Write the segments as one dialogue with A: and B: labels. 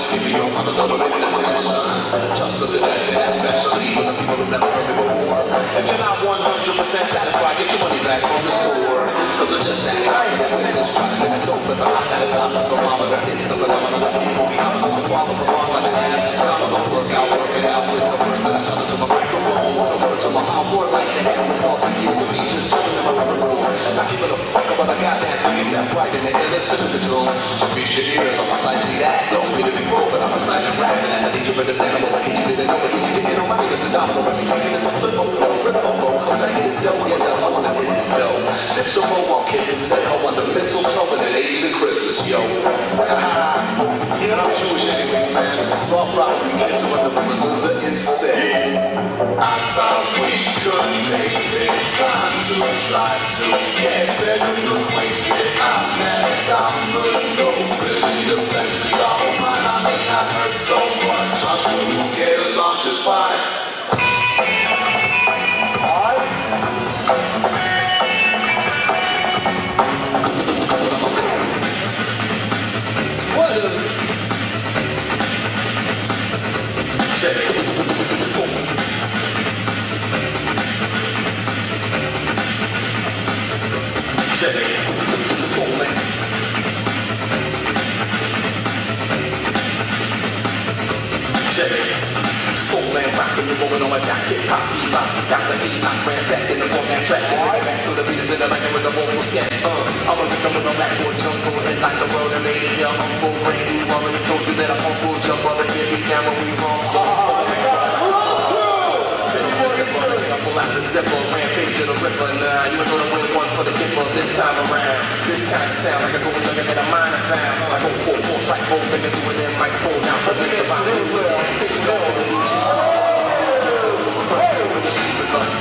A: give me your $100 invitation. Just a suggestion, especially for the people who've never heard me before. If you're not 100% satisfied, get your money back from the store. Those are just that high, when it's trying and it's over. But I'm not a top of the thermometer. It's the phenomenon of people behind us. So while I'm wrong, like an ass, I'm gonna work out with the first that I shut into my microphone. The words of my mouth, more like the end result of years of me just chilling in my living room. Not giving a fuck about a goddamn thing, it's that right in the endless digital. So reach your ears on my side of that. Don't mean to be broke, but I'm a side and rapping. And I think you're for this animal, like you didn't know. But you didn't know my name is phenomenal. Reputation is the flip of flow, rip of flow. Cause I hit dough, yeah, no, I wanna hit it dough. Sip some more while kissing, set ho under mistletoe, and it ain't even Christmas, yo. You know I'm Jewish anyways, man. So I'll probably kiss her under the mezuzah instead. I thought we could take this time to try to get better acquainted. I'm mad, I'm really the pleasure's all mine. I may not hurt so much, I'm sure we'll get along just fine. What is? Check it. Check it. Soul man. Check it. Soul man rockin', you're rolling on my jacket. Pop, D-Lock, sound like D-Lock, ransacking the format track. Back so the beat is in the mic with the vocal scat. I'ma get them with a backboard jump over and like the world and made it young. Uncle brand new, already told you that I'm uncle jump over and get me down when we wrong. Pull out the zipper, rampage to the ripper. Nah, you ain't gonna win one for the kipper this time around. This kind of sound like a golden nugget that a minor found. I go full force like both niggas doing their microphone now. But this is about it. Taking over the Gucci's.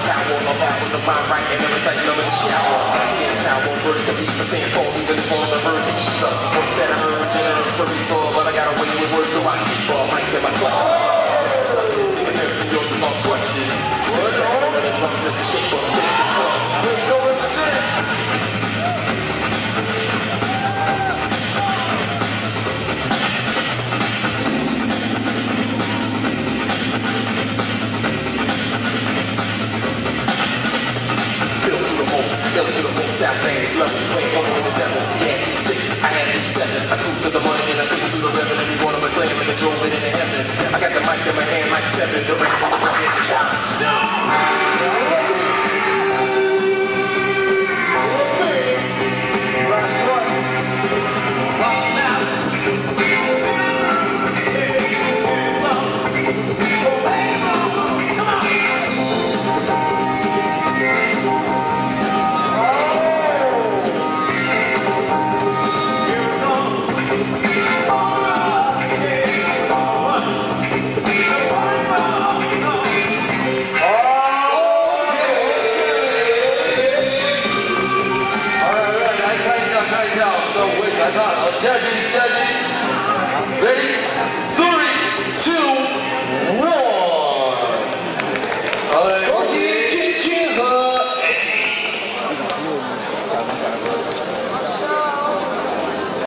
A: Power of hours of my right and never sight love in the shower. I stand tower, verge to beat, stand tall, even on the verge of ether. Once said I heard you and it's pretty full, but I got away with words so I keep all mic in my clutches. Singing lyrics and yours is on crutches. It's the shape of the Fill to the most, South Bangs, love me, play over with the devil. Yeah, D6, I had D7. I scooped to the money and I took it to the river. Every one of my claim and I drove it into heaven. I got the mic in my hand like seven. The rest of the world hit the shot. Judges,